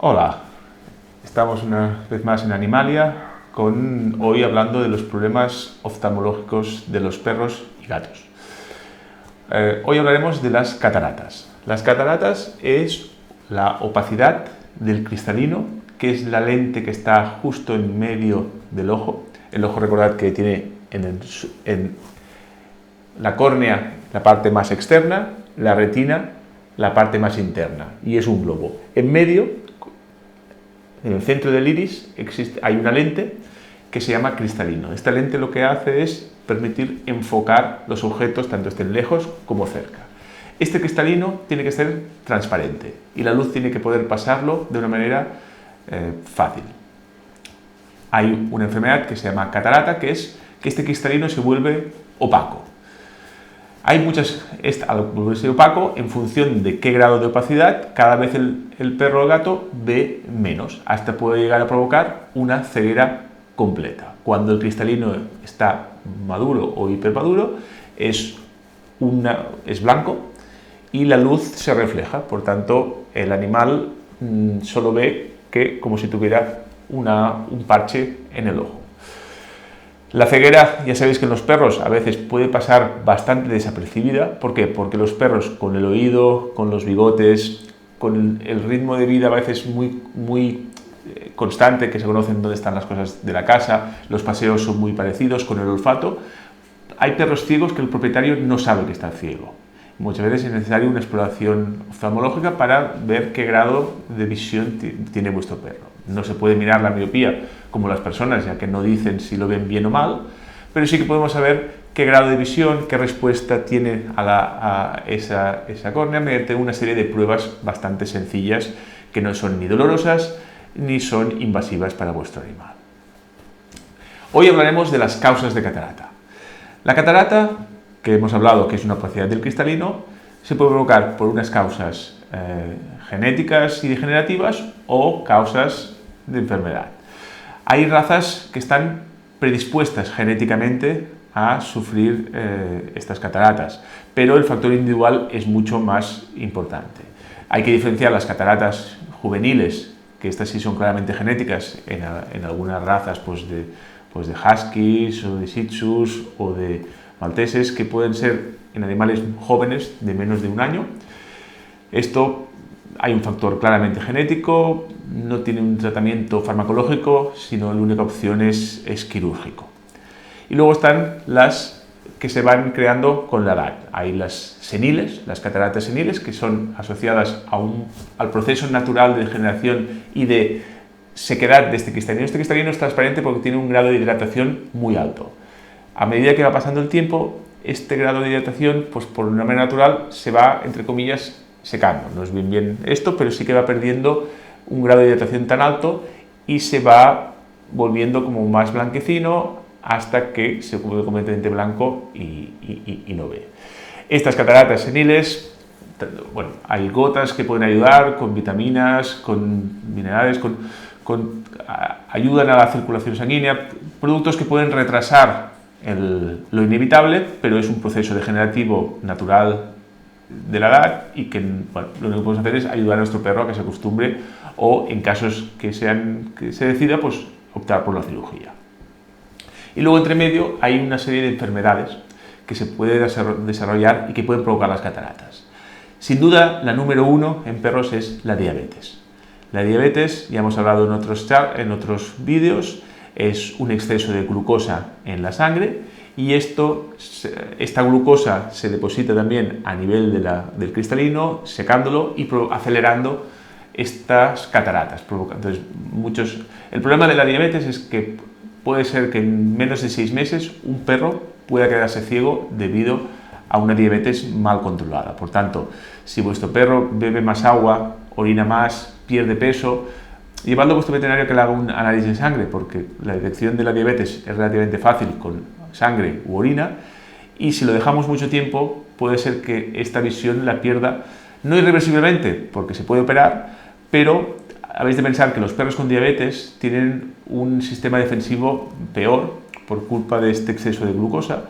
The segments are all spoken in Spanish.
Hola, estamos una vez más en Animalia, hoy hablando de los problemas oftalmológicos de los perros y gatos. Hoy hablaremos de las cataratas. Las cataratas es la opacidad del cristalino, que es la lente que está justo en medio del ojo. El ojo, recordad que tiene en la córnea la parte más externa, la retina la parte más interna, y es un globo. En medio, en el centro del iris, hay una lente que se llama cristalino. Esta lente lo que hace es permitir enfocar los objetos, tanto estén lejos como cerca. Este cristalino tiene que ser transparente y la luz tiene que poder pasarlo de una manera fácil. Hay una enfermedad que se llama catarata, que es que este cristalino se vuelve opaco. Al volverse opaco, en función de qué grado de opacidad, cada vez el perro o el gato ve menos, hasta puede llegar a provocar una ceguera completa. Cuando el cristalino está maduro o hipermaduro, es blanco y la luz se refleja, por tanto el animal solo ve como si tuviera un parche en el ojo. La ceguera, ya sabéis que en los perros a veces puede pasar bastante desapercibida. ¿Por qué? Porque los perros, con el oído, con los bigotes, con el ritmo de vida a veces muy constante, que se conocen dónde están las cosas de la casa, los paseos son muy parecidos, con el olfato, hay perros ciegos que el propietario no sabe que está ciego. Muchas veces es necesaria una exploración oftalmológica para ver qué grado de visión tiene vuestro perro. No se puede mirar la miopía como las personas, ya que no dicen si lo ven bien o mal, pero sí que podemos saber qué grado de visión, qué respuesta tiene a esa córnea mediante una serie de pruebas bastante sencillas que no son ni dolorosas ni son invasivas para vuestro animal. Hoy hablaremos de las causas de catarata. La catarata, que hemos hablado que es una opacidad del cristalino, se puede provocar por unas causas genéticas y degenerativas o causas de enfermedad. Hay razas que están predispuestas genéticamente a sufrir estas cataratas, pero el factor individual es mucho más importante. Hay que diferenciar las cataratas juveniles, que estas sí son claramente genéticas en algunas razas pues de huskies o de shih tzus o de malteses, que pueden ser en animales jóvenes de menos de un año. Esto hay un factor claramente genético, no tiene un tratamiento farmacológico, sino la única opción es quirúrgico. Y luego están las que se van creando con la edad. Hay las seniles, las cataratas seniles, que son asociadas al proceso natural de degeneración y de sequedad de este cristalino. Este cristalino es transparente porque tiene un grado de hidratación muy alto. A medida que va pasando el tiempo, este grado de hidratación, pues por una manera natural, se va, entre comillas, secando. No es bien esto, pero sí que va perdiendo un grado de hidratación tan alto y se va volviendo como más blanquecino hasta que se vuelve completamente blanco y no ve. Estas cataratas seniles, bueno, hay gotas que pueden ayudar con vitaminas, con minerales, ayudan a la circulación sanguínea, productos que pueden retrasar lo inevitable, pero es un proceso degenerativo natural de la edad y que, bueno, lo único que podemos hacer es ayudar a nuestro perro a que se acostumbre o, en casos que se decida, pues optar por la cirugía. Y luego, entre medio, hay una serie de enfermedades que se puede desarrollar y que pueden provocar las cataratas. Sin duda, la número uno en perros es la diabetes. La diabetes, ya hemos hablado en otros vídeos, es un exceso de glucosa en la sangre y esta glucosa se deposita también a nivel del cristalino, secándolo y acelerando estas cataratas. Entonces, el problema de la diabetes es que puede ser que en menos de 6 meses un perro pueda quedarse ciego debido a una diabetes mal controlada. Por tanto, si vuestro perro bebe más agua, orina más, pierde peso, llevadlo a vuestro veterinario que le haga un análisis de sangre, porque la detección de la diabetes es relativamente fácil con sangre u orina, y si lo dejamos mucho tiempo, puede ser que esta visión la pierda, no irreversiblemente, porque se puede operar, pero habéis de pensar que los perros con diabetes tienen un sistema defensivo peor por culpa de este exceso de glucosa,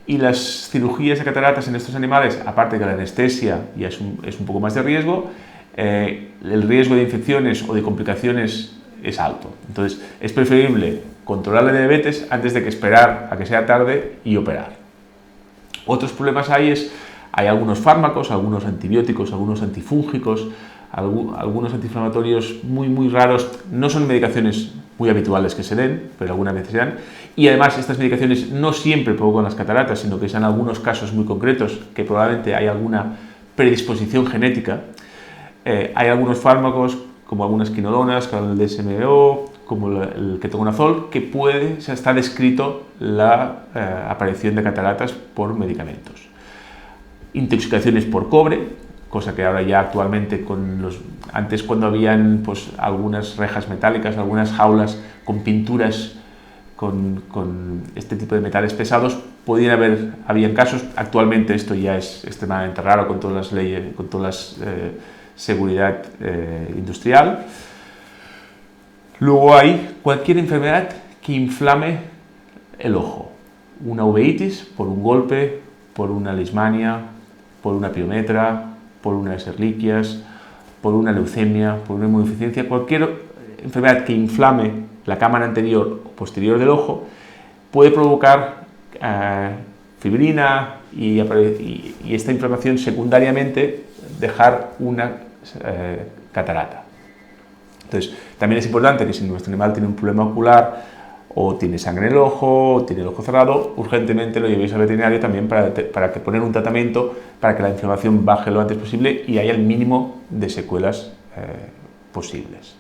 y las cirugías de cataratas en estos animales, aparte que la anestesia ya es un poco más de riesgo, el riesgo de infecciones o de complicaciones es alto. Entonces, es preferible controlar la diabetes antes de que esperar a que sea tarde y operar. Otros problemas hay algunos fármacos, algunos antibióticos, algunos antifúngicos, algunos antiinflamatorios muy raros. No son medicaciones muy habituales que se den, pero algunas veces se dan. Y además estas medicaciones no siempre provocan las cataratas, sino que son algunos casos muy concretos que probablemente hay alguna predisposición genética. Hay algunos fármacos, como algunas quinolonas, como el DSMO, como el ketoconazol, que está descrito la aparición de cataratas por medicamentos. Intoxicaciones por cobre, cosa que ahora ya actualmente antes cuando habían pues, algunas rejas metálicas, algunas jaulas con pinturas con este tipo de metales pesados, habían casos. Actualmente esto ya es extremadamente raro con todas las leyes, con todas las seguridad industrial. Luego hay cualquier enfermedad que inflame el ojo, una uveitis por un golpe, por una leishmania, por una piometra, por unas erliquias, por una leucemia, por una inmunodeficiencia. Cualquier enfermedad que inflame la cámara anterior o posterior del ojo puede provocar fibrina y esta inflamación secundariamente dejar una catarata. Entonces, también es importante que si nuestro animal tiene un problema ocular o tiene sangre en el ojo, o tiene el ojo cerrado, urgentemente lo llevéis al veterinario también para que poner un tratamiento para que la inflamación baje lo antes posible y haya el mínimo de secuelas posibles.